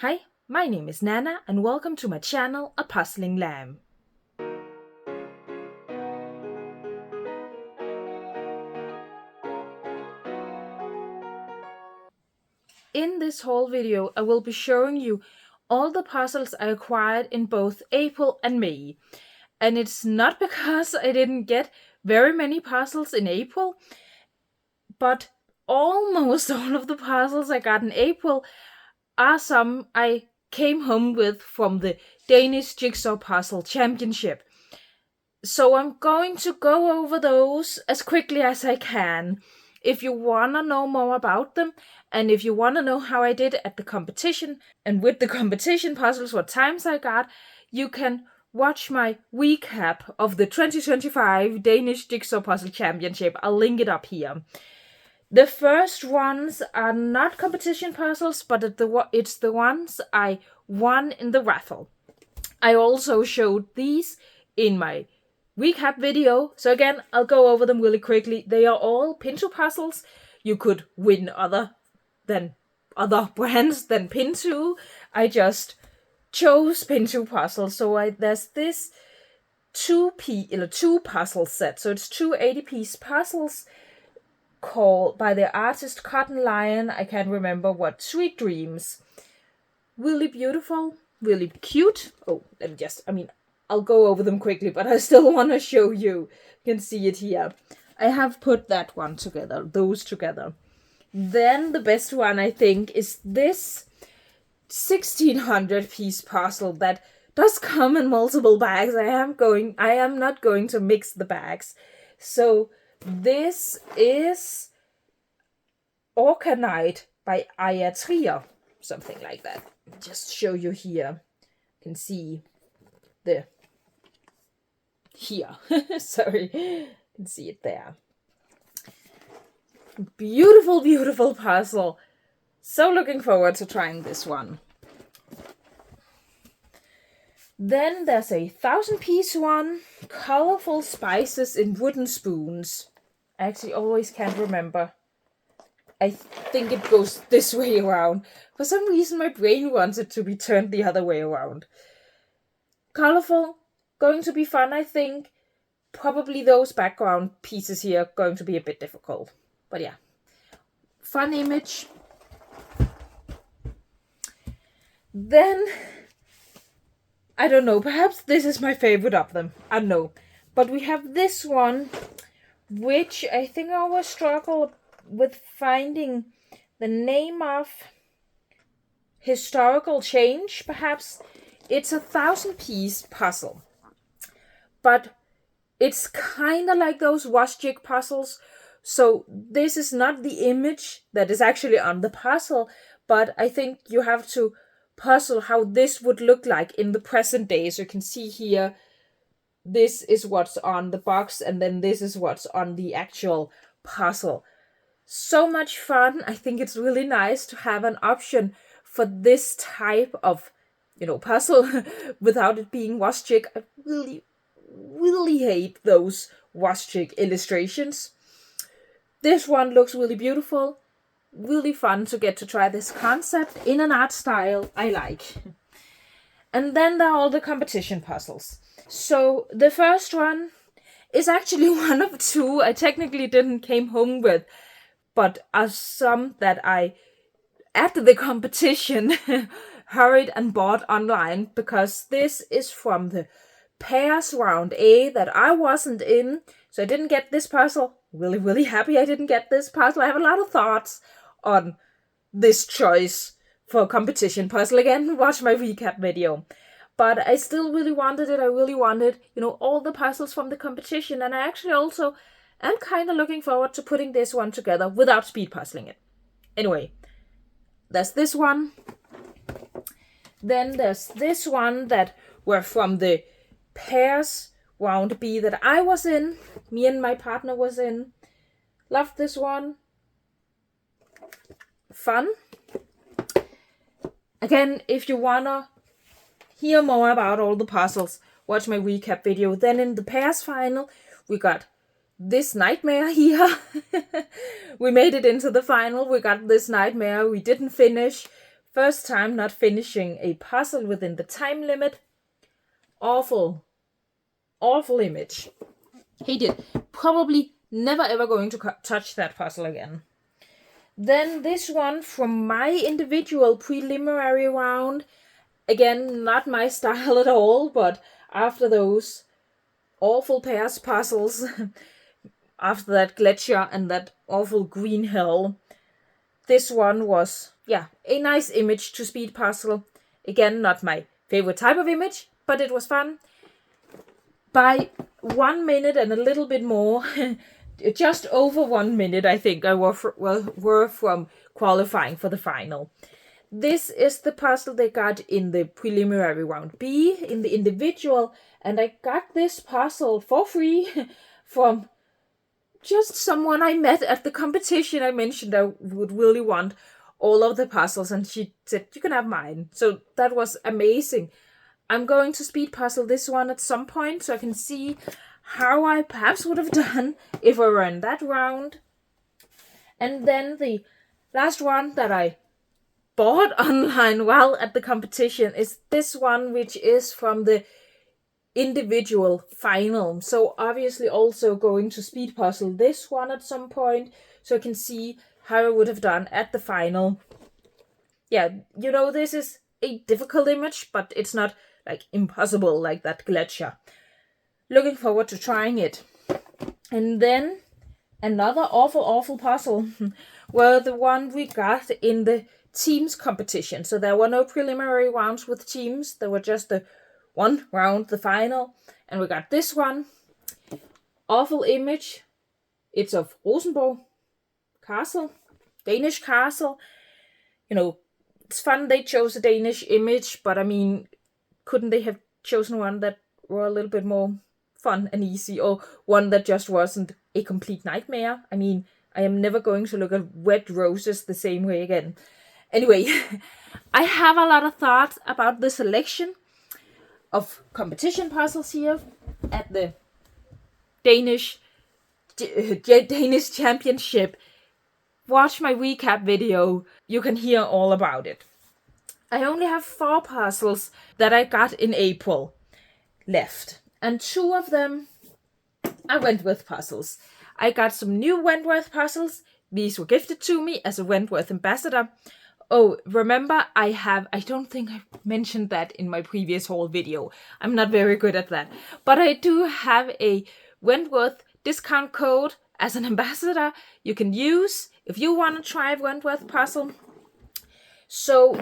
Hi, my name is Nana and welcome to my channel, A Puzzling Lamb. In this whole video, I will be showing you all the puzzles I acquired in both April and May. And it's not because I didn't get very many puzzles in April, but almost all of the puzzles I got in April are some I came home with from the Danish Jigsaw Puzzle Championship. So I'm going to go over those as quickly as I can. If you want to know more about them, and if you want to know how I did at the competition, and with the competition puzzles, what times I got, you can watch my recap of the 2025 Danish Jigsaw Puzzle Championship. I'll link it up here. The first ones are not competition puzzles, but it's the ones I won in the raffle. I also showed these in my recap video, so again, I'll go over them really quickly. They are all Pinto puzzles. You could win other brands than Pinto. I just chose Pinto puzzles. So there's this two puzzle set. So it's two 80-piece puzzles called by the artist Cotton Lion. I can't remember what. Sweet Dreams. Really beautiful, really cute. I'll go over them quickly, but I still want to show you. You can see it here. I have put that one together, those together. Then the best one, I think, is this 1600-piece puzzle that does come in multiple bags. I am not going to mix the bags. So this is Orca Night by Aya Trier, something like that. Just show you here. You can see the here. Sorry, you can see it there. Beautiful, beautiful puzzle. So looking forward to trying this one. Then there's a 1000-piece one, colorful spices in wooden spoons. I actually always can't remember. I think it goes this way around. For some reason, my brain wants it to be turned the other way around. Colorful, going to be fun, I think. Probably those background pieces here are going to be a bit difficult. But yeah, fun image. Then, I don't know, perhaps this is my favorite of them. I don't know. But we have this one, which I think I will struggle with finding the name of. Historical Change, perhaps. It's a 1000-piece puzzle. But it's kind of like those wash jig puzzles. So this is not the image that is actually on the puzzle, but I think you have to puzzle how this would look like in the present day. So you can see here, this is what's on the box, and then this is what's on the actual puzzle. So much fun. I think it's really nice to have an option for this type of, puzzle without it being wash jig. I really hate those wash jig illustrations. This one looks really beautiful. Really fun to get to try this concept in an art style I like. And then there are all the competition puzzles. So the first one is actually one of two I technically didn't came home with, but are some that I, at the competition, hurried and bought online, because this is from the pairs round A that I wasn't in, so I didn't get this puzzle. Really, really happy I didn't get this puzzle. I have a lot of thoughts on this choice for competition puzzle. Again, watch my recap video. But I still really wanted it. I really wanted, all the puzzles from the competition, and I actually also am kind of looking forward to putting this one together without speed puzzling it. Anyway, there's this one. Then there's this one that were from the pairs round B that I was in. Me and my partner was in. Loved this one. Fun. Again, if you wanna hear more about all the puzzles, watch my recap video. Then in the pairs final, we got this nightmare here. We made it into the final. We got this nightmare. We didn't finish. First time not finishing a puzzle within the time limit. Awful image. Hate it. Probably never ever going to touch that puzzle again. Then this one from my individual preliminary round. Again, not my style at all, but after those awful pairs puzzles, after that gletscher and that awful green hill, this one was, a nice image to speed puzzle. Again, not my favorite type of image, but it was fun. By 1 minute and a little bit more, just over 1 minute, I think I were from qualifying for the final. This is the puzzle they got in the preliminary round B, in the individual, and I got this puzzle for free from just someone I met at the competition. I mentioned I would really want all of the puzzles, and she said, you can have mine. So that was amazing. I'm going to speed puzzle this one at some point so I can see how I perhaps would have done if I were in that round. And then the last one that I bought online while at the competition is this one, which is from the individual final. So obviously also going to speed puzzle this one at some point so I can see how I would have done at the final. Yeah, this is a difficult image, but it's not like impossible like that gletscher. Looking forward to trying it. And then another awful puzzle were the one we got in the teams competition. So there were no preliminary rounds with teams. There were just the one round, the final. And we got this one. Awful image. It's of Rosenborg Castle. Danish castle. It's fun they chose a Danish image, but I mean, couldn't they have chosen one that were a little bit more fun and easy, or one that just wasn't a complete nightmare? I mean, I am never going to look at wet roses the same way again. Anyway, I have a lot of thoughts about the selection of competition puzzles here at the Danish Championship. Watch my recap video. You can hear all about it. I only have 4 puzzles that I got in April left. And 2 of them are Wentworth puzzles. I got some new Wentworth puzzles. These were gifted to me as a Wentworth ambassador. Oh, remember, I don't think I mentioned that in my previous haul video. I'm not very good at that. But I do have a Wentworth discount code as an ambassador you can use if you want to try a Wentworth puzzle. So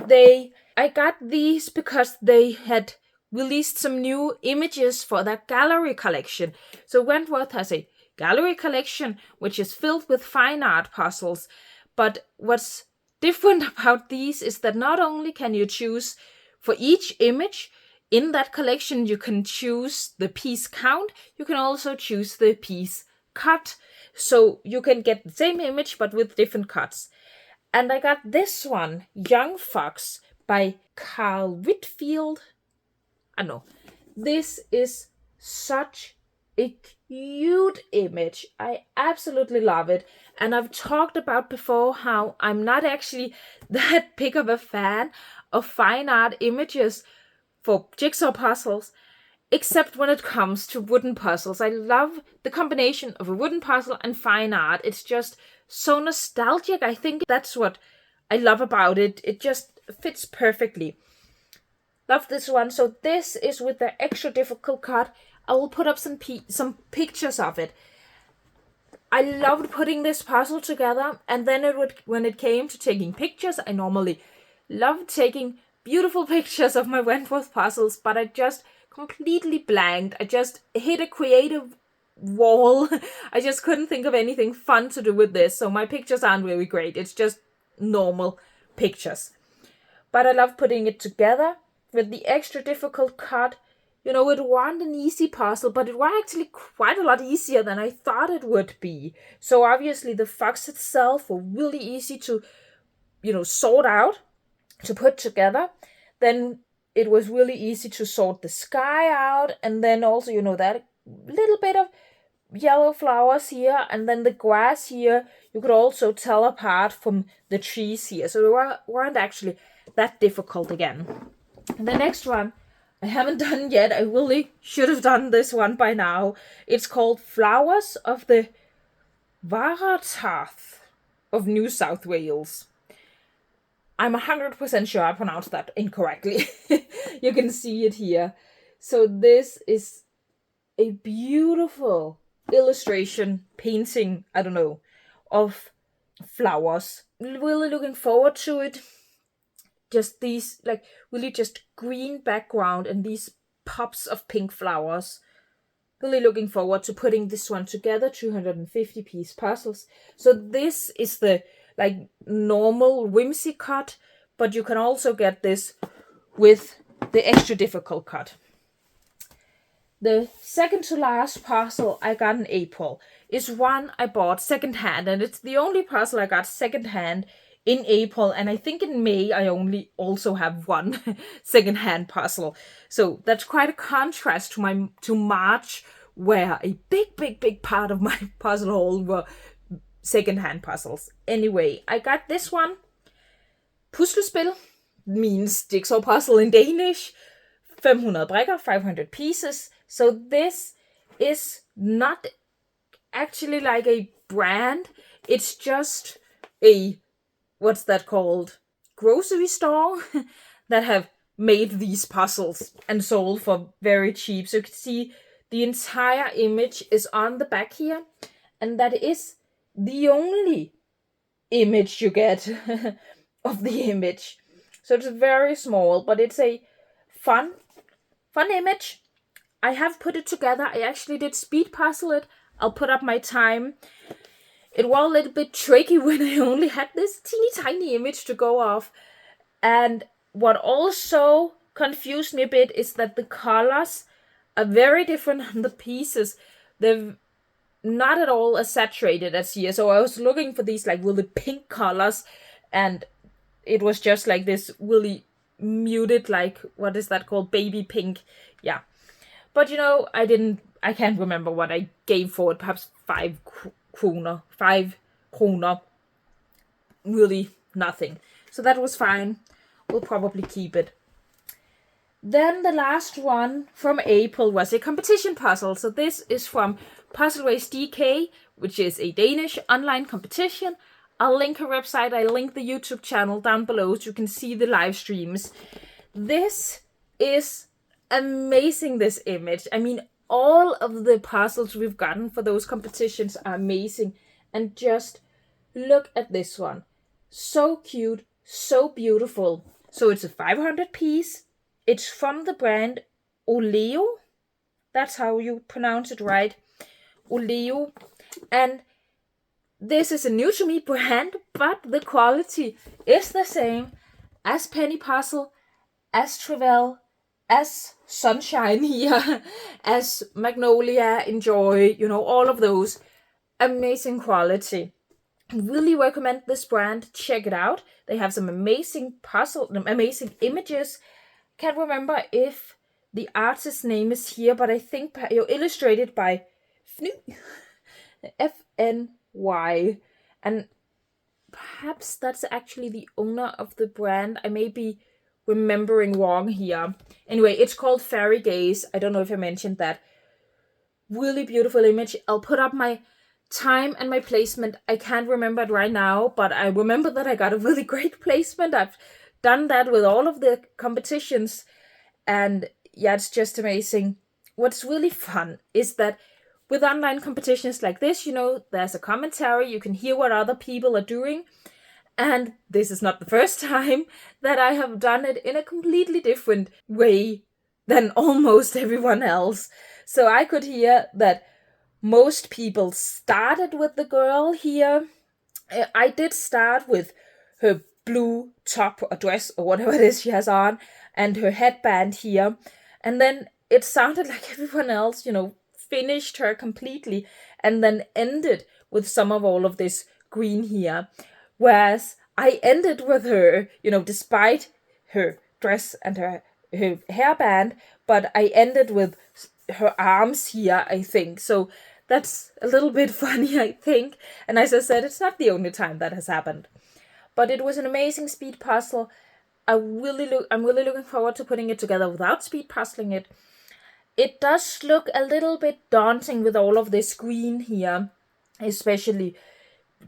I got these because they had released some new images for their gallery collection. So Wentworth has a gallery collection which is filled with fine art puzzles. But what's different about these is that not only can you choose for each image in that collection, you can choose the piece count, you can also choose the piece cut. So you can get the same image but with different cuts. And I got this one, Young Fox, by Carl Whitfield. I know. This is such a cute image. I absolutely love it. And I've talked about before how I'm not actually that big of a fan of fine art images for jigsaw puzzles, except when it comes to wooden puzzles. I love the combination of a wooden puzzle and fine art. It's just so nostalgic. I think that's what I love about it. It just fits perfectly. Love this one. So this is with the extra difficult cut. I will put up some pictures of it. I loved putting this puzzle together, and then when it came to taking pictures, I normally loved taking beautiful pictures of my Wentworth puzzles, but I just completely blanked. I just hit a creative wall. I just couldn't think of anything fun to do with this, so my pictures aren't really great. It's just normal pictures. But I love putting it together with the extra difficult cut. It wasn't an easy puzzle, but it was actually quite a lot easier than I thought it would be. So obviously the fox itself was really easy to, sort out, to put together. Then it was really easy to sort the sky out. And then also, that little bit of yellow flowers here. And then the grass here, you could also tell apart from the trees here. So they weren't actually that difficult again. The next one I haven't done yet. I really should have done this one by now. It's called Flowers of the Waratah of New South Wales. I'm 100% sure I pronounced that incorrectly. You can see it here. So this is a beautiful illustration, painting, I don't know, of flowers. Really looking forward to it. Just these, like, really just green background and these pops of pink flowers. Really looking forward to putting this one together, 250 piece puzzles. So this is the like normal whimsy cut, but you can also get this with the extra difficult cut. The second to last puzzle I got in April is one I bought secondhand, and it's the only puzzle I got secondhand in April, and I think in May I only also have one secondhand puzzle. So that's quite a contrast to March, where a big part of my puzzle haul were secondhand puzzles. Anyway, I got this one. PusleStudiet means jigsaw puzzle in Danish. 500 brikker, 500 pieces. So this is not actually like a brand. It's just a, what's that called? Grocery store that have made these puzzles and sold for very cheap. So you can see the entire image is on the back here. And that is the only image you get of the image. So it's very small, but it's a fun image. I have put it together. I actually did speed puzzle it. I'll put up my time. It was a little bit tricky when I only had this teeny tiny image to go off. And what also confused me a bit is that the colors are very different on the pieces. They're not at all as saturated as here. So I was looking for these like really pink colors, and it was just like this really muted, like, what is that called? Baby pink. Yeah. But I can't remember what I gave for it. Perhaps 5 kroner. 5 kroner. Really nothing. So that was fine. We'll probably keep it. Then the last one from April was a competition puzzle. So this is from Puzzle Race DK, which is a Danish online competition. I'll link her website. I'll link the YouTube channel down below so you can see the live streams. This is amazing, this image. I mean, all of the puzzles we've gotten for those competitions are amazing. And just look at this one. So cute, so beautiful. So it's a 500 piece. It's from the brand Oleo. That's how you pronounce it, right? Oleo. And this is a new to me brand, but the quality is the same as Penny Puzzle, as Trevelle, as Sunshine here, as Magnolia, Enjoy, all of those. Amazing quality. Really recommend this brand. Check it out. They have some amazing amazing images. Can't remember if the artist's name is here, but I think illustrated by FNY. And perhaps that's actually the owner of the brand. I may be remembering wrong here. Anyway, it's called Fairy Gaze. I don't know if I mentioned that. Really beautiful image. I'll put up my time and my placement. I can't remember it right now, but I remember that I got a really great placement. I've done that with all of the competitions, and yeah, it's just amazing. What's really fun is that with online competitions like this, there's a commentary, you can hear what other people are doing, and this is not the first time that I have done it in a completely different way than almost everyone else. So I could hear that most people started with the girl here. I did start with her blue top or dress or whatever it is she has on, and her headband here. And then it sounded like everyone else, finished her completely and then ended with some of all of this green here. Whereas I ended with her, despite her dress and her hairband, but I ended with her arms here, I think. So that's a little bit funny, I think. And as I said, it's not the only time that has happened. But it was an amazing speed puzzle. I'm really looking forward to putting it together without speed puzzling it. It does look a little bit daunting with all of this green here, especially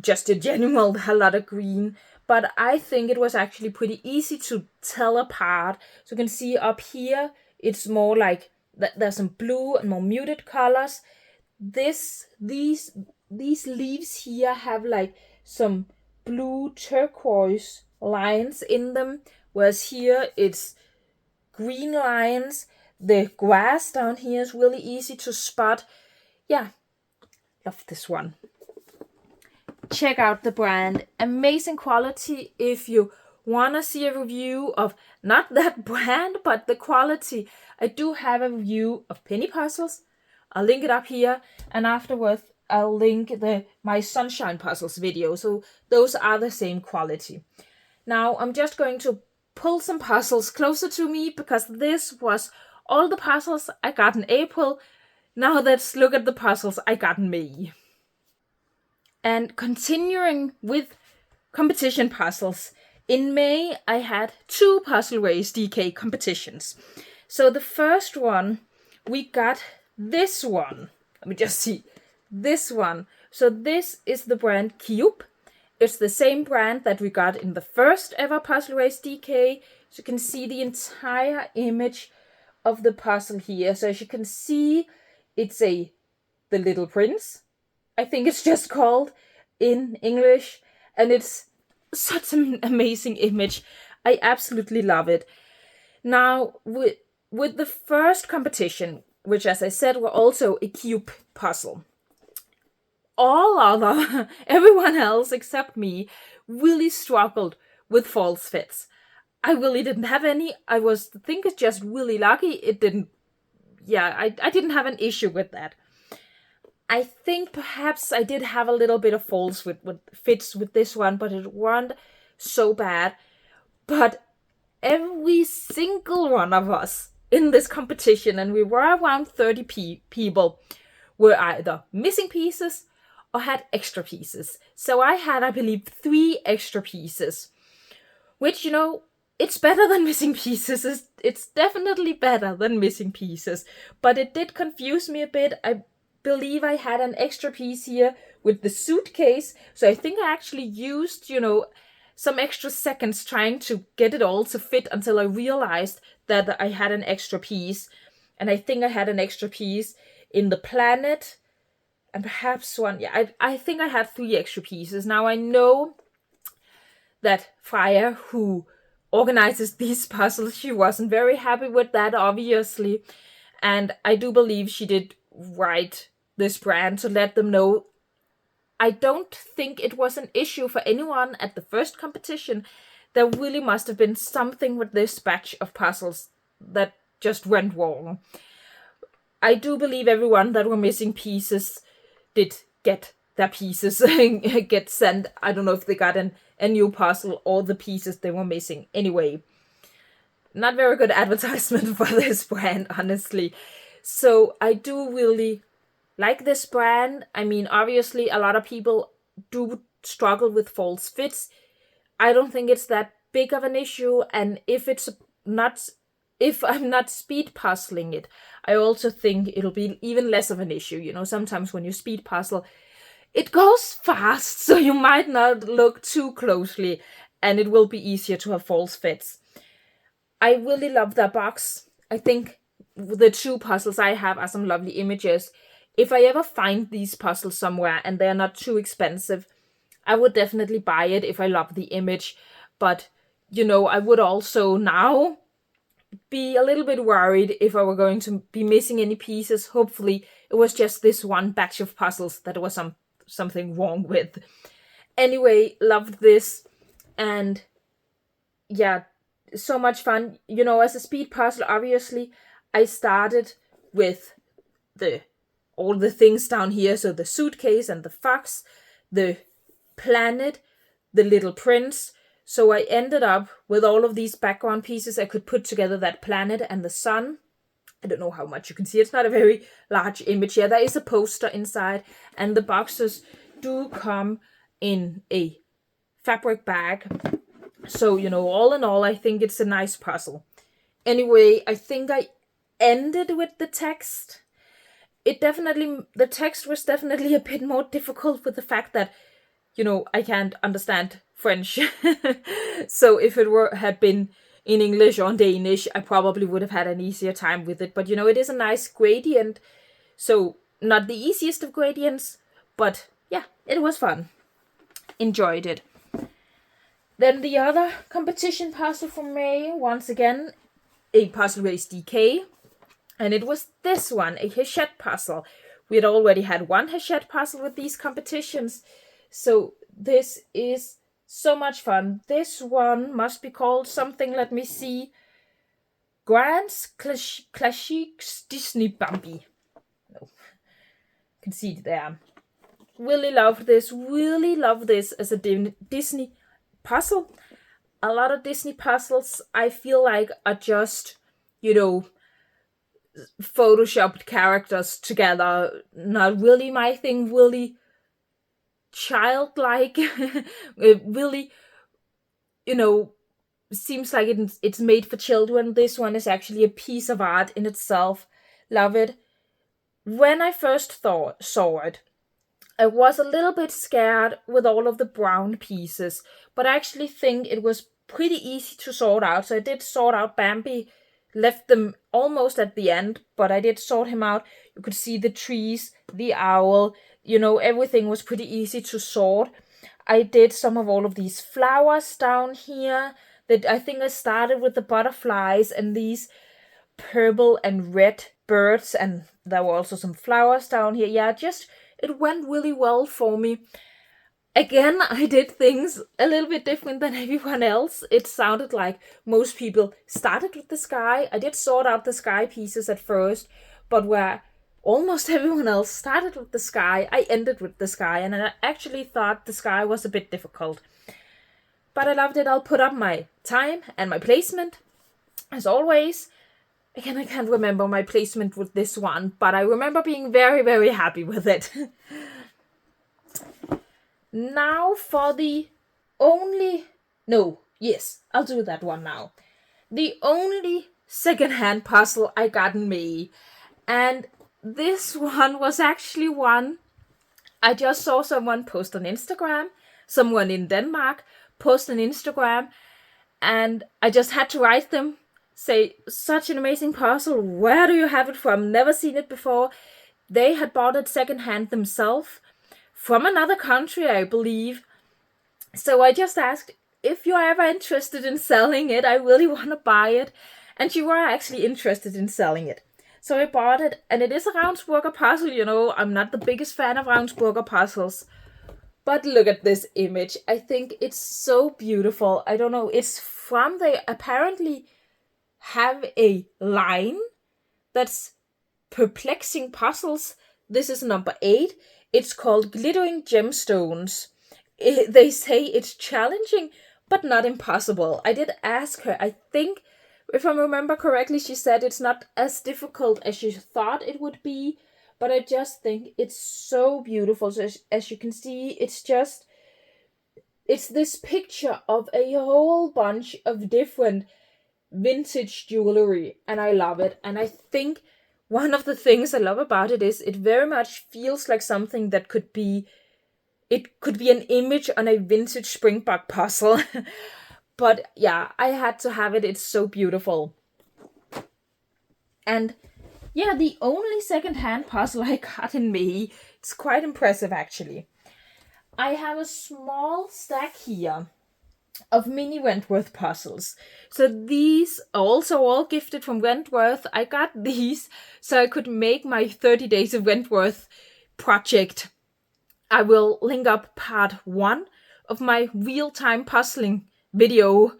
just in general, a lot of green. But I think it was actually pretty easy to tell apart. So you can see up here, it's more like there's some blue and more muted colors. These leaves here have like some blue turquoise lines in them, whereas here it's green lines. The grass down here is really easy to spot. Yeah, love this one. Check out the brand. Amazing quality. If you want to see a review of not that brand, but the quality, I do have a review of penny puzzles. I'll link it up here, and afterwards I'll link my sunshine puzzles video. So those are the same quality. Now I'm just going to pull some puzzles closer to me because this was all the puzzles I got in April. Now let's look at the puzzles I got in May. And continuing with competition puzzles, in May I had 2 Puzzle Race DK competitions. So the first one, we got this one. Let me just see. This one. So this is the brand Cube. It's the same brand that we got in the first ever Puzzle Race DK. So you can see the entire image of the puzzle here. So as you can see, it's The Little Prince, I think it's just called in English, and it's such an amazing image. I absolutely love it. Now, with the first competition, which as I said were also a cube puzzle, everyone else except me really struggled with false fits. I really didn't have any. I think it's just really lucky it didn't. Yeah, I didn't have an issue with that. I think perhaps I did have a little bit of falls with fits with this one, but it weren't so bad. But every single one of us in this competition, and we were around 30 people, were either missing pieces or had extra pieces. So I had, I believe, 3 extra pieces, which, it's better than missing pieces. It's definitely better than missing pieces, but it did confuse me a bit. I believe I had an extra piece here with the suitcase, so I think I actually used, some extra seconds trying to get it all to fit until I realized that I had an extra piece. And I think I had an extra piece in the planet, and perhaps one. Yeah, I think I had 3 extra pieces. Now I know that Freya, who organizes these puzzles, she wasn't very happy with that, obviously, and I do believe she did write this brand to let them know. I don't think it was an issue for anyone at the first competition. There really must have been something with this batch of puzzles that just went wrong. I do believe everyone that were missing pieces did get their pieces get sent. I don't know if they got a new puzzle or the pieces they were missing. Anyway, not very good advertisement for this brand, honestly. So I do really like this brand. I mean, obviously, a lot of people do struggle with false fits. I don't think it's that big of an issue. And if I'm not speed puzzling it, I also think it'll be even less of an issue. Sometimes when you speed puzzle, it goes fast, so you might not look too closely, and it will be easier to have false fits. I really love their box. I think the 2 puzzles I have are some lovely images. If I ever find these puzzles somewhere and they're not too expensive, I would definitely buy it if I love the image. But, I would also now be a little bit worried if I were going to be missing any pieces. Hopefully, it was just this one batch of puzzles that was something wrong with. Anyway, loved this. And yeah, so much fun. As a speed puzzle, obviously, I started with all the things down here. So the suitcase and the fox, the planet, the little prince. So I ended up with all of these background pieces. I could put together that planet and the sun. I don't know how much you can see. It's not a very large image here. There is a poster inside, and the boxes do come in a fabric bag. So, all in all, I think it's a nice puzzle. Anyway, I think I ended with the text. The text was definitely a bit more difficult with the fact that, I can't understand French. So if it had been in English or Danish, I probably would have had an easier time with it. But, it is a nice gradient. So not the easiest of gradients, but yeah, it was fun. Enjoyed it. Then the other competition puzzle for me, once again, a Puzzle Race DK. And it was this one, a Hachette puzzle. We had already had one Hachette puzzle with these competitions. So this is so much fun. This one must be called something, let me see. Grant's Classics Disney Bambi. No, can see it there. Really love this as a Disney puzzle. A lot of Disney puzzles I feel like are just, photoshopped characters together. Not really my thing, really childlike. It really, seems like it's made for children. This one is actually a piece of art in itself. Love it. When I first saw it, I was a little bit scared with all of the brown pieces, but I actually think it was pretty easy to sort out. So I did sort out Bambi, left them almost at the end, but I did sort him out. You could see the trees, the owl, everything was pretty easy to sort. I did some of all of these flowers down here. That I think I started with the butterflies and these purple and red birds, and there were also some flowers down here. Yeah, it went really well for me. Again, I did things a little bit different than everyone else. It sounded like most people started with the sky. I did sort out the sky pieces at first, but where almost everyone else started with the sky, I ended with the sky, and I actually thought the sky was a bit difficult. But I loved it. I'll put up my time and my placement, as always. Again, I can't remember my placement with this one, but I remember being very, very happy with it. Now for the only... No, yes, I'll do that one now. The only secondhand puzzle I got in May. And this one was actually one I just saw someone post on Instagram. Someone in Denmark post on Instagram. And I just had to write them. Say, such an amazing puzzle. Where do you have it from? Never seen it before. They had bought it secondhand themselves. From another country, I believe. So I just asked, if you're ever interested in selling it, I really want to buy it. And you were actually interested in selling it. So I bought it, and it is a Ravnsburger puzzle, I'm not the biggest fan of Ravnsburger puzzles. But look at this image. I think it's so beautiful. I don't know, it's from, they apparently have a line that's perplexing puzzles. This is number 8. It's called Glittering Gemstones. They say it's challenging, but not impossible. I did ask her. I think, if I remember correctly, she said it's not as difficult as she thought it would be, but I just think it's so beautiful. So as you can see, it's this picture of a whole bunch of different vintage jewelry, and I love it. And I think one of the things I love about it is it very much feels like something that could be an image on a vintage Springbok puzzle. But yeah, I had to have it. It's so beautiful. And yeah, the only second-hand puzzle I got in May. It's quite impressive, actually. I have a small stack here of mini Wentworth puzzles. So these are also all gifted from Wentworth. I got these so I could make my 30 Days of Wentworth project. I will link up part 1 of my real-time puzzling video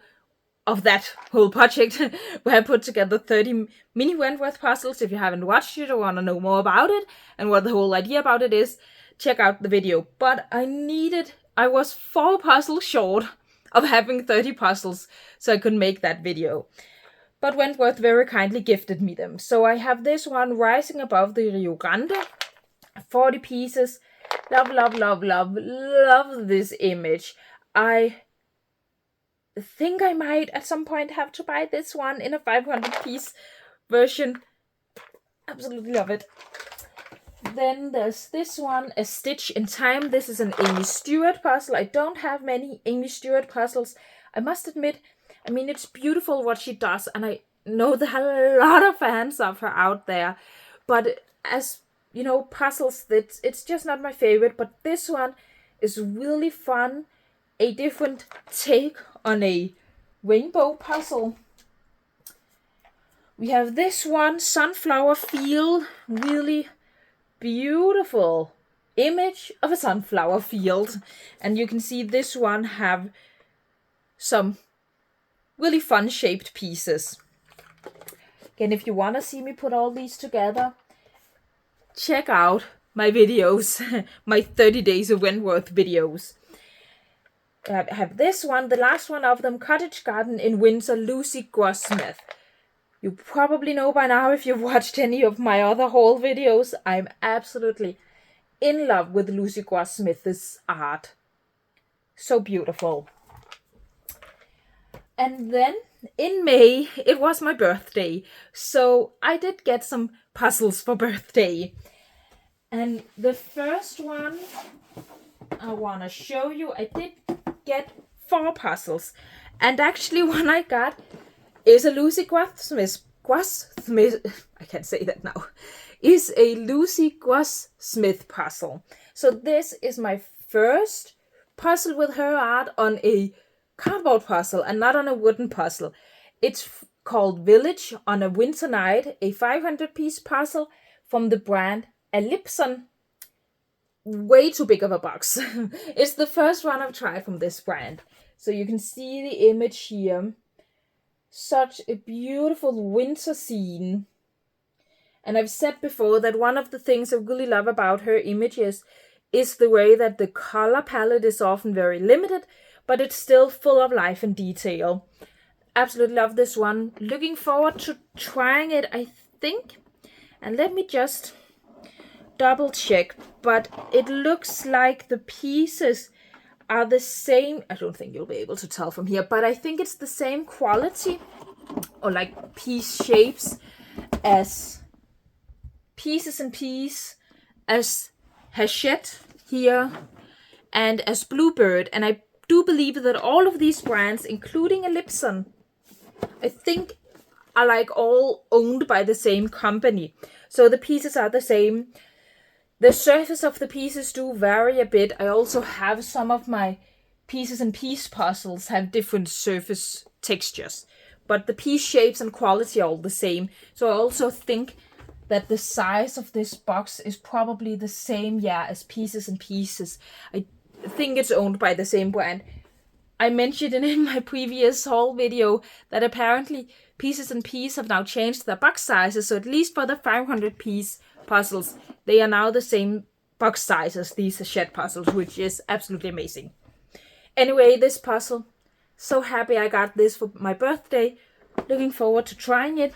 of that whole project where I put together 30 mini Wentworth puzzles. If you haven't watched it or want to know more about it and what the whole idea about it is, check out the video. But I was 4 puzzles short of having 30 puzzles so I could make that video. But Wentworth very kindly gifted me them. So I have this one, Rising Above the Rio Grande, 40 pieces. Love, love, love, love, love this image. I think I might at some point have to buy this one in a 500-piece version. Absolutely love it. Then there's this one, A Stitch in Time. This is an Amy Stewart puzzle. I don't have many Amy Stewart puzzles, I must admit. I mean, it's beautiful what she does, and I know there are a lot of fans of her out there. But as you know, puzzles, it's just not my favorite. But this one is really fun. A different take on a rainbow puzzle. We have this one, Sunflower Field. Really beautiful image of a sunflower field. And you can see this one have some really fun shaped pieces. Again, if you want to see me put all these together, check out my videos, my 30 Days of Wentworth videos. I have this one, the last one of them, Cottage Garden in Windsor, Lucy Grossmith. You probably know by now if you've watched any of my other haul videos, I'm absolutely in love with Lucy Grossmith's art. So beautiful. And then in May, it was my birthday, so I did get some puzzles for birthday. And the first one I want to show you, I did get 4 puzzles. And actually one I got is a Lucy Grossmith, I can't say that now, is a Lucy Grossmith puzzle. So this is my first puzzle with her art on a cardboard puzzle and not on a wooden puzzle. It's called Village on a Winter Night, a 500-piece puzzle from the brand Ellipson. Way too big of a box. It's the first one I've tried from this brand. So you can see the image here. Such a beautiful winter scene. And I've said before that one of the things I really love about her images is the way that the color palette is often very limited, but it's still full of life and detail. Absolutely love this one. Looking forward to trying it, I think. And let me just double check, but it looks like the pieces are the same. I don't think you'll be able to tell from here, but I think it's the same quality or like piece shapes as Pieces and Peace, as Hachette here, and as Bluebird. And I do believe that all of these brands, including Ellipson, I think are like all owned by the same company. So the pieces are the same. The surface of the pieces do vary a bit. I also have some of my Pieces and Piece puzzles have different surface textures, but the piece shapes and quality are all the same. So I also think that the size of this box is probably the same, as Pieces and Pieces. I think it's owned by the same brand. I mentioned in my previous haul video that apparently Pieces and Piece have now changed their box sizes, so at least for the 500-piece puzzles, they are now the same box size as these Hachette puzzles, which is absolutely amazing. Anyway, this puzzle, so happy I got this for my birthday. Looking forward to trying it.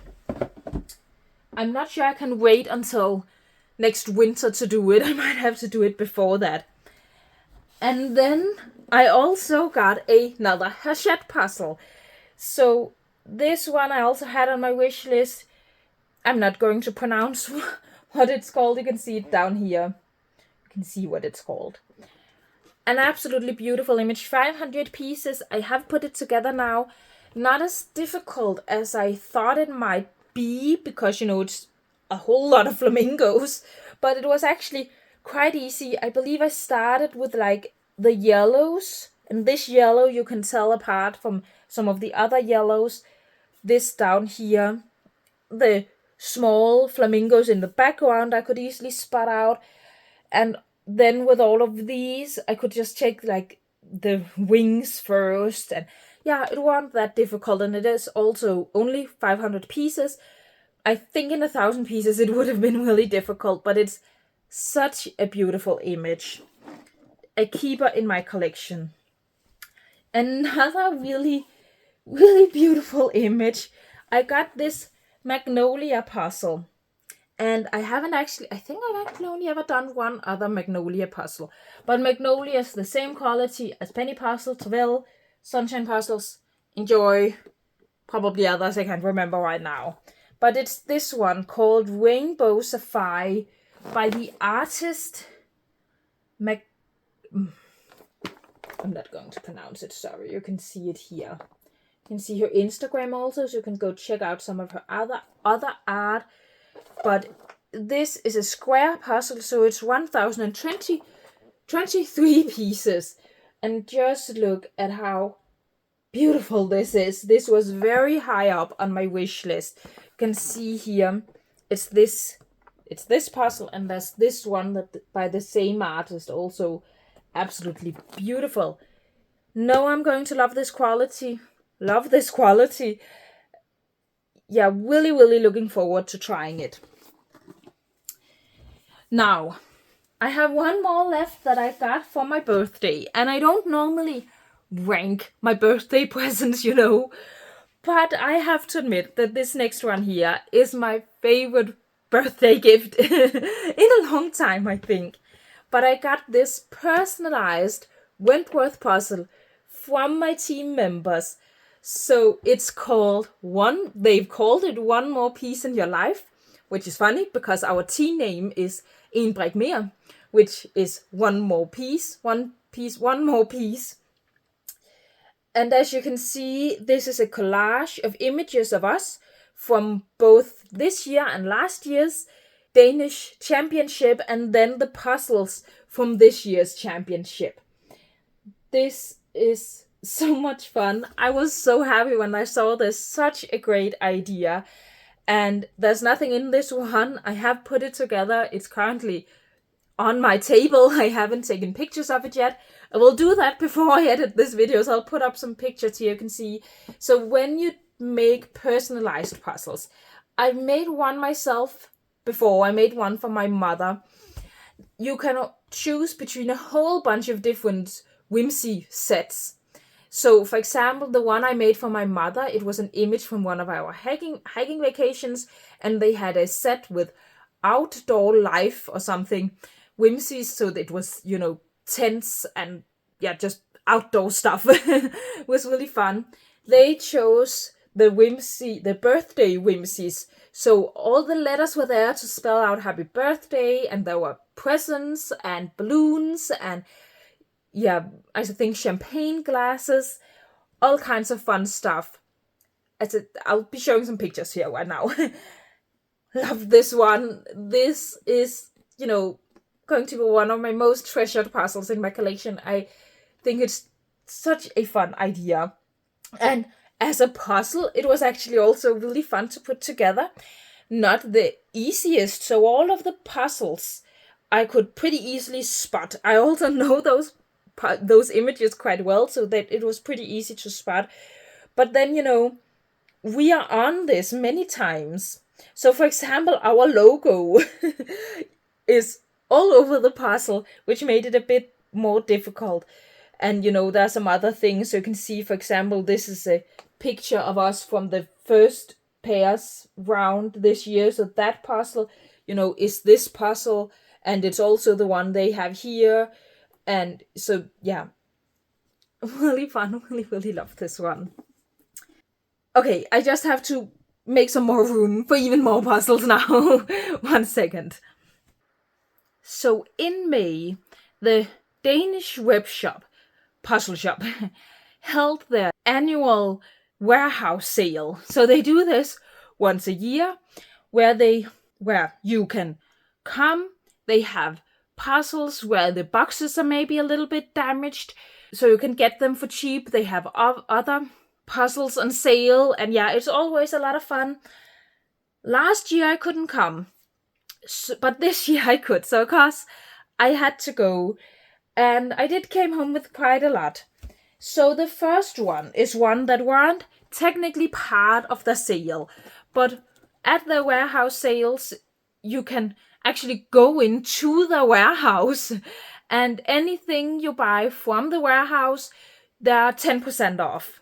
I'm not sure I can wait until next winter to do it. I might have to do it before that. And then I also got another Hachette puzzle. So this one I also had on my wish list. I'm not going to pronounce what it's called. You can see it down here. You can see what it's called. An absolutely beautiful image. 500 pieces. I have put it together now. Not as difficult as I thought it might be, because, it's a whole lot of flamingos. But it was actually quite easy. I believe I started with like the yellows. And this yellow you can tell apart from some of the other yellows. This down here. The small flamingos in the background I could easily spot out. And then with all of these, I could just take like the wings first. And it wasn't that difficult. And it is also only 500 pieces. I think in 1,000 pieces it would have been really difficult. But it's such a beautiful image. A keeper in my collection. Another really, really beautiful image. I got this Magnolia puzzle. And I think I've actually only ever done one other Magnolia puzzle. But Magnolia is the same quality as Penny Puzzle, Tavel, Sunshine Puzzles, enjoy. Probably others I can't remember right now. But it's this one called Rainbow Sapphire by the artist I'm not going to pronounce it, sorry. You can see it here. You can see her Instagram also, so you can go check out some of her other art. But this is a square puzzle, so it's 1023 pieces. And just look at how beautiful this is. This was very high up on my wish list. You can see here, it's this puzzle, and there's this one that by the same artist, also absolutely beautiful. No, I'm going to love this quality. Love this quality. Yeah, really, really looking forward to trying it. Now, I have one more left that I got for my birthday, and I don't normally rank my birthday presents, but I have to admit that this next one here is my favorite birthday gift in a long time, I think. But I got this personalized Wentworth puzzle from my team members. So it's they've called it One More Piece in Your Life, which is funny because our team name is En Brik Mere, which is one more piece. And as you can see, this is a collage of images of us from both this year and last year's Danish championship, and then the puzzles from this year's championship. This is so much fun. I was so happy when I saw this. Such a great idea. And there's nothing in this one. I have put it together. It's currently on my table. I haven't taken pictures of it yet. I will do that before I edit this video, so I'll put up some pictures here you can see. So when you make personalized puzzles, I made one myself before. I made one for my mother. You can choose between a whole bunch of different whimsy sets. So, for example, the one I made for my mother, it was an image from one of our hiking vacations, and they had a set with outdoor life or something, whimsies, so that it was, tents and, just outdoor stuff. It was really fun. They chose the birthday whimsies. So all the letters were there to spell out happy birthday, and there were presents and balloons and I think champagne glasses, all kinds of fun stuff. I'll be showing some pictures here right now. Love this one. This is, going to be one of my most treasured puzzles in my collection. I think it's such a fun idea. And as a puzzle, it was actually also really fun to put together. Not the easiest, so all of the puzzles I could pretty easily spot. I also know those images quite well, so that it was pretty easy to spot. But then, we are on this many times. So, for example, our logo is all over the puzzle, which made it a bit more difficult. And, there are some other things. So you can see, for example, this is a picture of us from the first pairs round this year. So that puzzle, is this puzzle. And it's also the one they have here. And so, really fun. Really, really love this one. Okay, I just have to make some more room for even more puzzles now. 1 second. So in May, the Danish web shop, Puzzle Shop, held their annual warehouse sale. So they do this once a year where you can come. They have puzzles where the boxes are maybe a little bit damaged, so you can get them for cheap. They have other puzzles on sale, and it's always a lot of fun. Last year I couldn't come, but this year I could, so of course I had to go, and I came home with quite a lot. So the first one is one that weren't technically part of the sale, but at the warehouse sales you can actually go into the warehouse, and anything you buy from the warehouse, they are 10% off.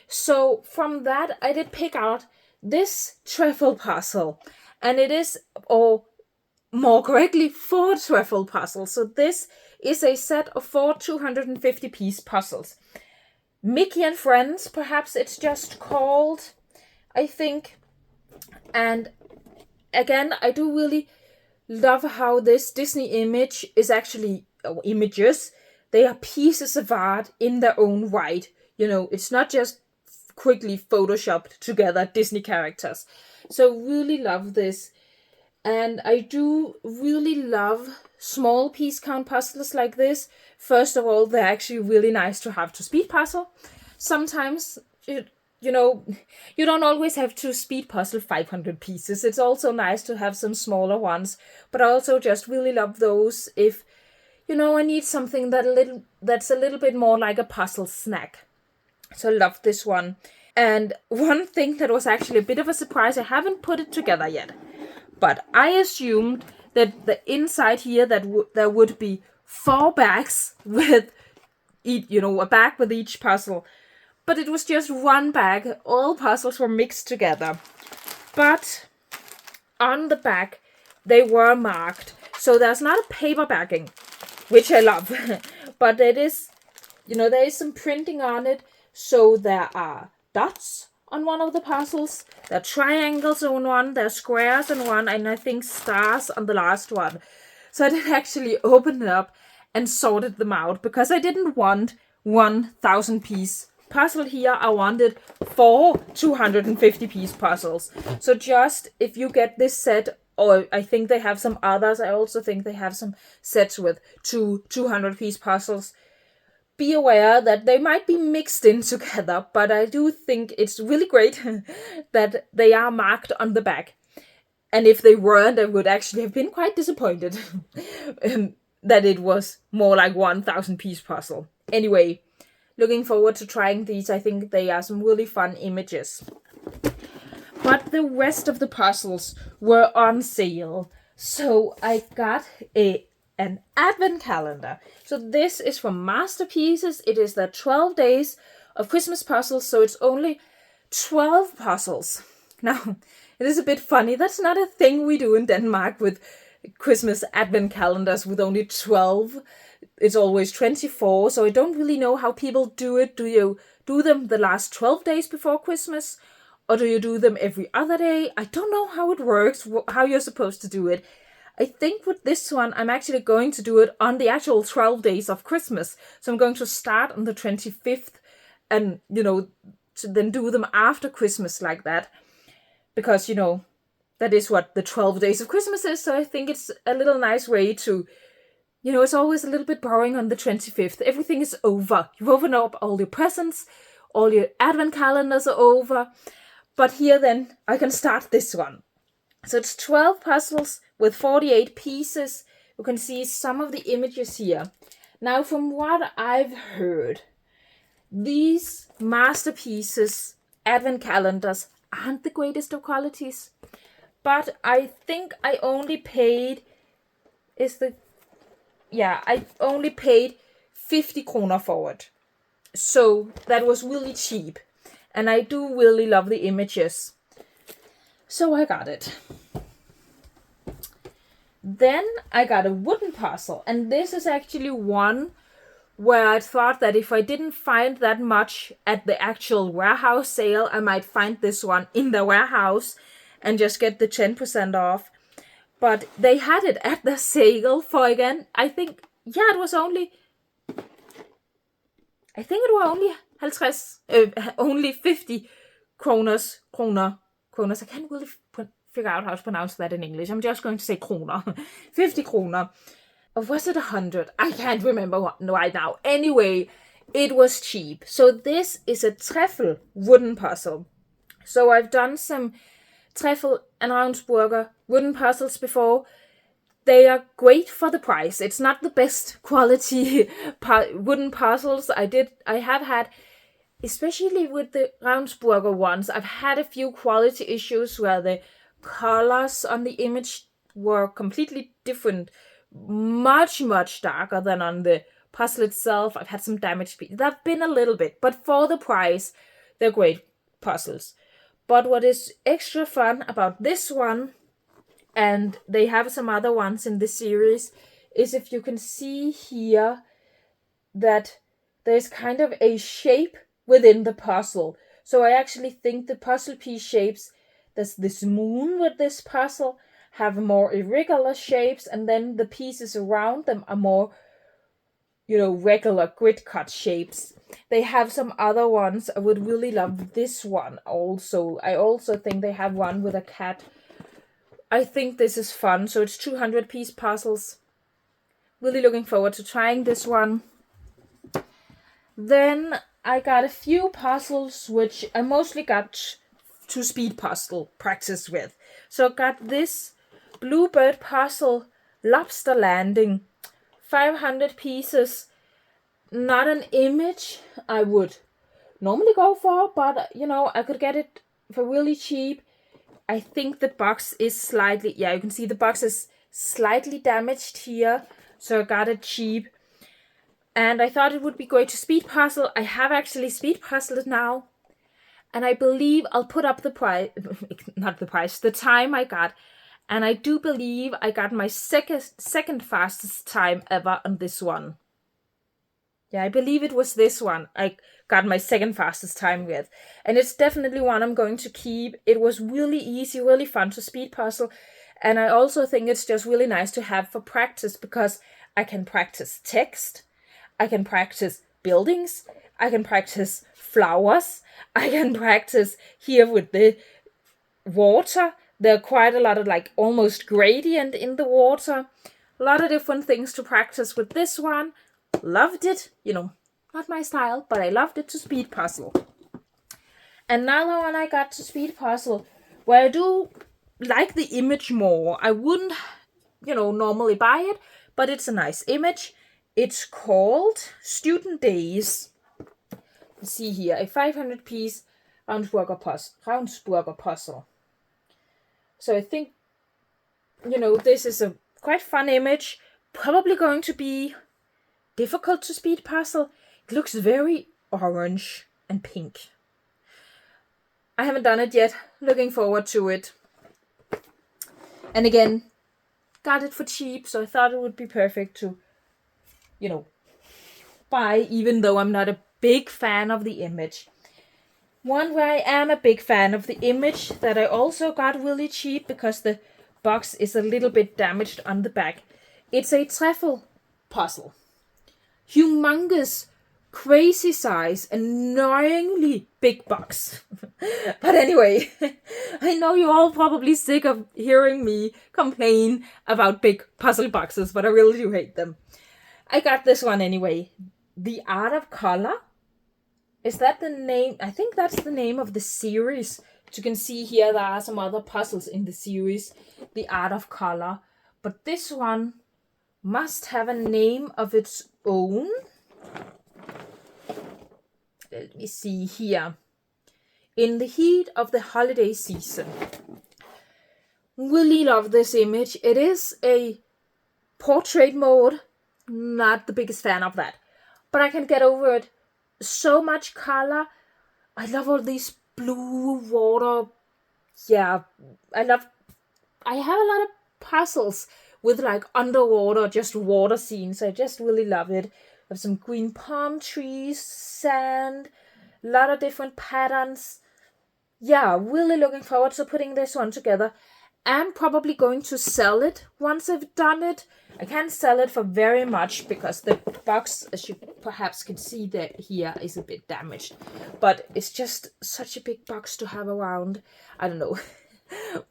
So from that, I did pick out this truffle puzzle, and it is, or more correctly, 4 truffle puzzles. So this is a set of 4 250-piece puzzles. Mickey and Friends, perhaps it's just called, I think. And again, I do really love how this Disney image is actually, images, they are pieces of art in their own right. It's not just quickly photoshopped together Disney characters. So really love this. And I do really love small piece count puzzles like this. First of all, they're actually really nice to have to speed puzzle. Sometimes, you don't always have to speed puzzle 500 pieces. It's also nice to have some smaller ones. But I also just really love those if, I need something that's a little bit more like a puzzle snack. So I love this one. And one thing that was actually a bit of a surprise, I haven't put it together yet. But I assumed that the inside here there would be 4 bags with a bag with each puzzle. But it was just 1 bag. All puzzles were mixed together. But on the back, they were marked. So there's not a paper backing, which I love. But it is, there is some printing on it. So there are dots on one of the puzzles. There are triangles on one. There are squares on one. And I think stars on the last one. So I did actually open it up and sorted them out. Because I didn't want 1,000 piece puzzle here. I wanted 4 250 piece puzzles. So just if you get this set, or I think they have some others. I also think they have some sets with 200 piece puzzles. Be aware that they might be mixed in together, but I do think it's really great that they are marked on the back. And if they weren't, I would actually have been quite disappointed that it was more like 1,000 piece puzzle. Anyway, looking forward to trying these. I think they are some really fun images. But the rest of the puzzles were on sale. So I got an advent calendar. So this is from Masterpieces. It is the 12 days of Christmas puzzles. So it's only 12 puzzles. Now, it is a bit funny. That's not a thing we do in Denmark with Christmas advent calendars with only 12. It's always 24. So I don't really know how people do it. Do you do them the last 12 days before Christmas? Or do you do them every other day? I don't know how it works, how you're supposed to do it. I think with this one, I'm actually going to do it on the actual 12 days of Christmas. So I'm going to start on the 25th and, to then do them after Christmas like that. Because, that is what the 12 days of Christmas is. So I think it's a little nice way to, it's always a little bit boring on the 25th. Everything is over. You've opened up all your presents. All your advent calendars are over. But here then, I can start this one. So it's 12 puzzles with 48 pieces. You can see some of the images here. Now, from what I've heard, these Masterpieces advent calendars aren't the greatest of qualities. But I think I only paid, I only paid 50 kroner for it. So that was really cheap. And I do really love the images. So I got it. Then I got a wooden puzzle. And this is actually one where I thought that if I didn't find that much at the actual warehouse sale, I might find this one in the warehouse and just get the 10% off. But they had it at the sale for, again, I think it was only 50 kroners. I can't really figure out how to pronounce that in English. I'm just going to say kroner. 50 kroner. Or was it 100? I can't remember right now. Anyway, it was cheap. So this is a treffel wooden puzzle. So I've done some treffel and Ravensburger wooden puzzles before. They are great for the price. It's not the best quality wooden puzzles. I have had, especially with the Ravensburger ones, I've had a few quality issues where the colors on the image were completely different, much, much darker than on the puzzle itself. I've had some damaged pieces. There have been a little bit, but for the price, they're great puzzles. But what is extra fun about this one, and they have some other ones in this series, is if you can see here that there's kind of a shape within the puzzle. So I actually think the puzzle piece shapes, there's this moon with this puzzle, have more irregular shapes, and then the pieces around them are more, regular grid cut shapes. They have some other ones. I would really love this one also. I also think they have one with a cat. I think this is fun. So it's 200 piece puzzles. Really looking forward to trying this one. Then I got a few puzzles which I mostly got to speed puzzle practice with. So I got this bluebird puzzle, lobster landing, 500 pieces. Not an image I would normally go for, but I could get it for really cheap. I think the box is slightly, you can see the box is slightly damaged here, so I got it cheap. And I thought it would be great to speed puzzle. I have actually speed puzzled now, and I believe I'll put up the price, not the price, the time I got. And I do believe I got my second fastest time ever on this one. Yeah, I believe it was this one I got my second fastest time with. And it's definitely one I'm going to keep. It was really easy, really fun to speed puzzle. And I also think it's just really nice to have for practice, because I can practice text, I can practice buildings, I can practice flowers, I can practice here with the water. There are quite a lot of almost gradient in the water. A lot of different things to practice with this one. Loved it. Not my style, but I loved it to speed puzzle. Another one I got to speed puzzle, where I do like the image more. I wouldn't, normally buy it, but it's a nice image. It's called Student Days. You see here, a 500 piece Roundsburger puzzle. So I think, this is a quite fun image. Probably going to be difficult to speed puzzle. It looks very orange and pink. I haven't done it yet. Looking forward to it. And again, got it for cheap, so I thought it would be perfect to, buy, even though I'm not a big fan of the image. One where I am a big fan of the image that I also got really cheap, because the box is a little bit damaged on the back. It's a trifle puzzle. Humongous, crazy size, annoyingly big box. But anyway, I know you're all probably sick of hearing me complain about big puzzle boxes, but I really do hate them. I got this one anyway. The Art of Color. Is that the name? I think that's the name of the series. As you can see here, there are some other puzzles in the series. The Art of Color. But this one must have a name of its own. Let me see here. In the heat of the holiday season. Really love this image. It is a portrait mode. Not the biggest fan of that. But I can get over it. So much color. I love all these blue water. Yeah, I have a lot of puzzles with underwater, just water scenes. I just really love it. I have some green palm trees, sand, a lot of different patterns. Yeah, really looking forward to putting this one together. I'm probably going to sell it once I've done it. I can't sell it for very much because the box, as you perhaps can see that here, is a bit damaged. But it's just such a big box to have around. I don't know.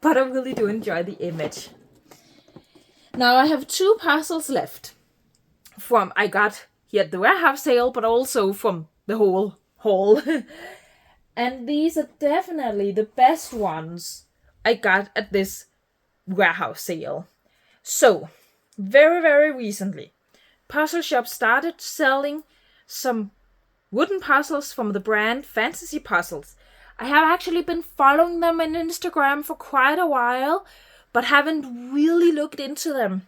But I really do enjoy the image. Now I have 2 puzzles left from I got here at the warehouse sale, but also from the whole haul. And these are definitely the best ones I got at this warehouse sale. So, very, very recently, Puzzle Shop started selling some wooden puzzles from the brand Fantasy Puzzles. I have actually been following them on Instagram for quite a while, but haven't really looked into them.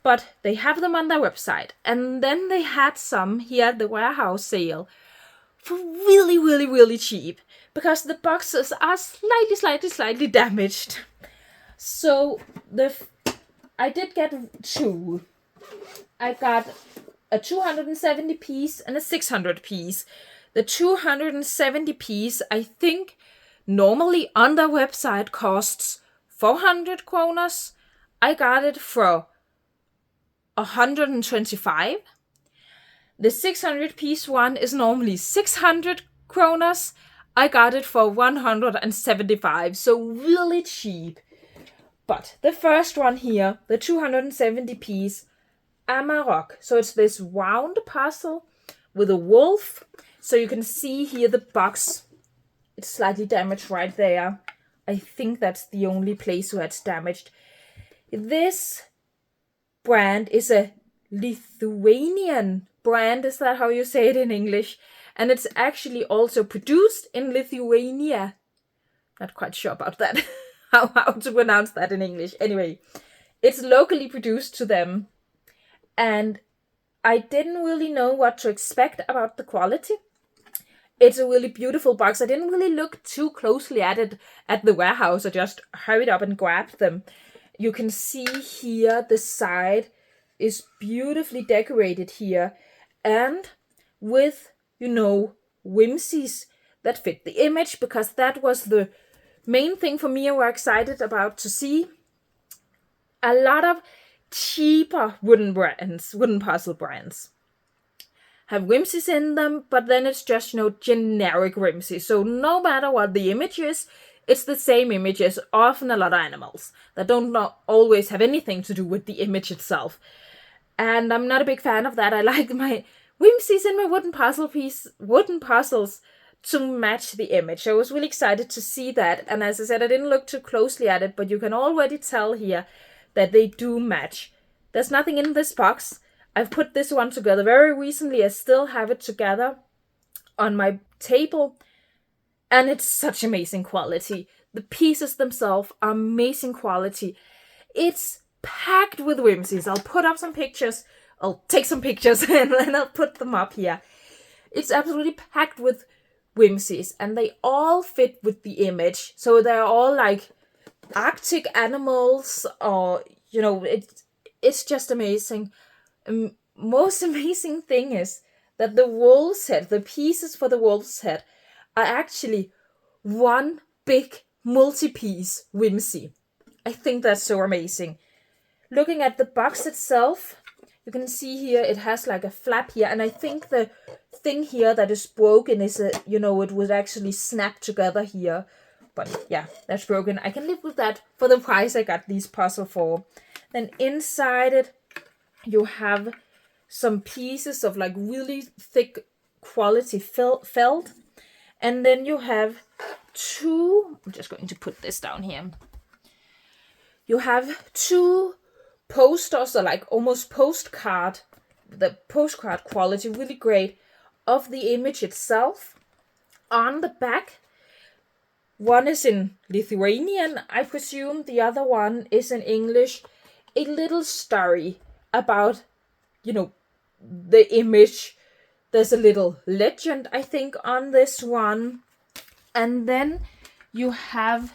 But they have them on their website. And then they had some here at the warehouse sale for really, really, really cheap, because the boxes are slightly damaged. So I did get 2. I got a 270 piece and a 600 piece. The 270 piece, I think, normally on their website costs 400 kroners. I got it for 125. The 600 piece one is normally 600 kroners. I got it for 175, so really cheap. But the first one here, the 270 piece Amarok. So it's this round puzzle with a wolf. So you can see here the box. It's slightly damaged right there. I think that's the only place where it's damaged. This brand is a Lithuanian brand. Is that how you say it in English? And it's actually also produced in Lithuania. Not quite sure about that. how to pronounce that in English. Anyway, it's locally produced to them. And I didn't really know what to expect about the quality. It's a really beautiful box. I didn't really look too closely at it at the warehouse. I just hurried up and grabbed them. You can see here the side is beautifully decorated here. And with, whimsies that fit the image, because that was the main thing for me I were excited about to see. A lot of cheaper wooden puzzle brands have whimsies in them, but then it's just generic whimsies. So no matter what the image is, it's the same images, often a lot of animals that don't not always have anything to do with the image itself. And I'm not a big fan of that. I like my whimsies in my wooden puzzles to match the image. I was really excited to see that. And as I said, I didn't look too closely at it, but you can already tell here that they do match. There's nothing in this box. I've put this one together very recently. I still have it together on my table. And it's such amazing quality. The pieces themselves are amazing quality. It's packed with whimsies. I'll put up some pictures. I'll take some pictures and then I'll put them up here. It's absolutely packed with whimsies. And they all fit with the image. So they're all like Arctic animals or, it's just amazing. Most amazing thing is that the wolf's head, the pieces for the wolf's head, are actually one big multi-piece whimsy. I think that's so amazing. Looking at the box itself, you can see here it has like a flap here, and I think the thing here that is broken is it would actually snap together here. But yeah, that's broken. I can live with that for the price I got these puzzle for. Then inside it, you have some pieces of like really thick quality felt. And then you have two, I'm just going to put this down here. You have two posters or like almost postcard, the postcard quality, really great, of the image itself. On the back, one is in Lithuanian, I presume. The other one is in English. A little story about, the image. There's a little legend, I think, on this one. And then you have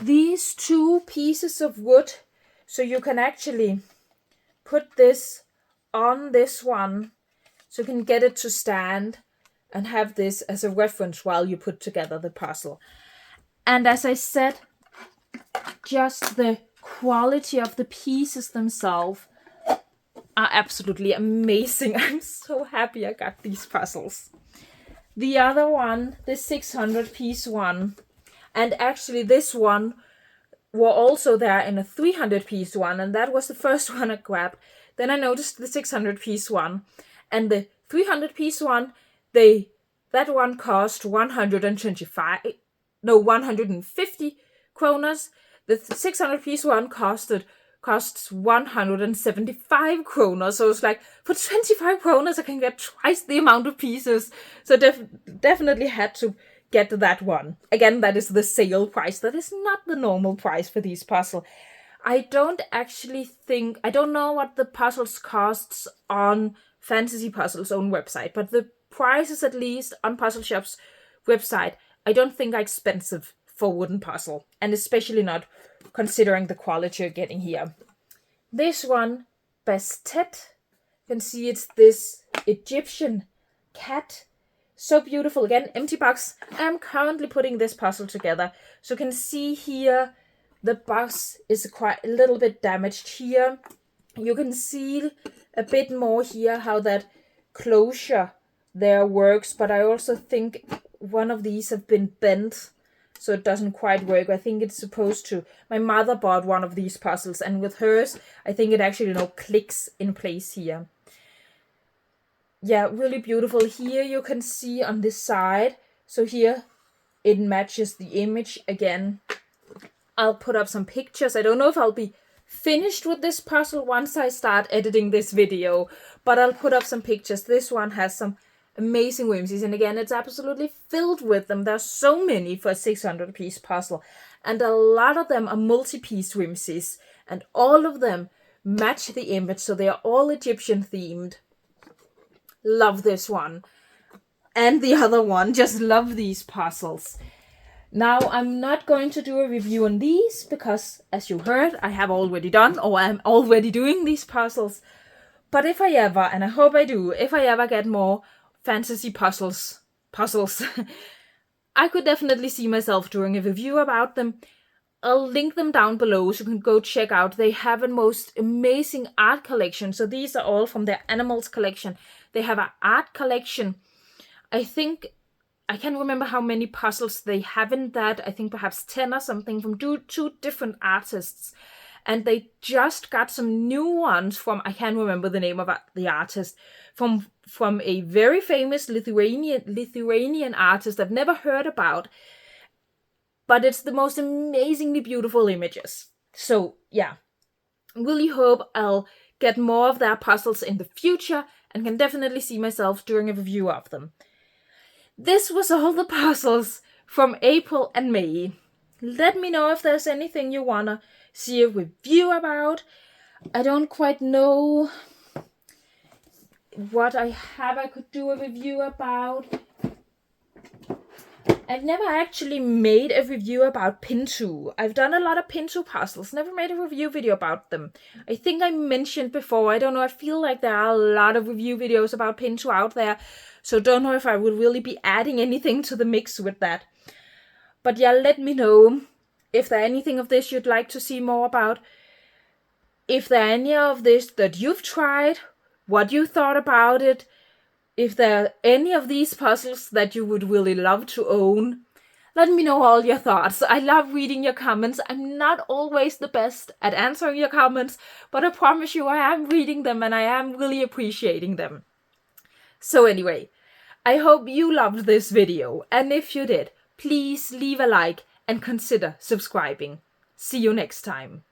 these two pieces of wood. So you can actually put this on this one. So you can get it to stand and have this as a reference while you put together the puzzle. And as I said, just the quality of the pieces themselves are absolutely amazing. I'm so happy I got these puzzles. The other one, the 600 piece one, and actually this one were also there in a 300 piece one, and that was the first one I grabbed. Then I noticed the 600 piece one, and the 300 piece one, that one cost 150 kroners. The 600 piece one costs 175 kroners. So it's like, for 25 kroners I can get twice the amount of pieces. So definitely had to get that one. Again, that is the sale price. That is not the normal price for these puzzles. I don't know what the puzzles costs on Fantasy Puzzle's own website, but the prices, at least on Puzzle Shop's website, I don't think are expensive for wooden puzzle, and especially not considering the quality you're getting here. This one, Bastet, you can see it's this Egyptian cat So beautiful. Again, empty box. I'm currently putting this puzzle together. So you can see here, the box is quite a little bit damaged here. You can see a bit more here how that closure there works. But I also think one of these have been bent, so it doesn't quite work. I think it's supposed to. My mother bought one of these puzzles, and with hers, I think it actually, clicks in place here. Yeah, really beautiful. Here you can see on this side. So here it matches the image again. I'll put up some pictures. I don't know if I'll be finished with this puzzle once I start editing this video, but I'll put up some pictures. This one has some amazing whimsies, and again, it's absolutely filled with them. There's so many for a 600-piece puzzle, and a lot of them are multi-piece whimsies, and all of them match the image, so they are all Egyptian themed. Love this one. And the other one. Just love these puzzles. Now, I'm not going to do a review on these because, as you heard, I have already done, or I'm already doing these puzzles. But if I ever, and I hope I do, if I ever get more fantasy puzzles, I could definitely see myself doing a review about them. I'll link them down below so you can go check out. They have a most amazing art collection. So these are all from their animals collection. They have an art collection. I think, I can't remember how many puzzles they have in that. I think perhaps 10 or something from two different artists. And they just got some new ones from, I can't remember the name of the artist, from a very famous Lithuanian artist I've never heard about. But it's the most amazingly beautiful images. So, yeah. Really hope I'll get more of their puzzles in the future and can definitely see myself doing a review of them. This was all the puzzles from April and May. Let me know if there's anything you want to see a review about. I don't quite know what I could do a review about. I've never actually made a review about Pinto. I've done a lot of Pinto puzzles, never made a review video about them. I think I mentioned before, I don't know, I feel like there are a lot of review videos about Pinto out there, so don't know if I would really be adding anything to the mix with that. But yeah, let me know if there anything of this you'd like to see more about. If there any of this that you've tried, what you thought about it. If there are any of these puzzles that you would really love to own, let me know all your thoughts. I love reading your comments. I'm not always the best at answering your comments, but I promise you I am reading them and I am really appreciating them. So anyway, I hope you loved this video, and if you did, please leave a like and consider subscribing. See you next time.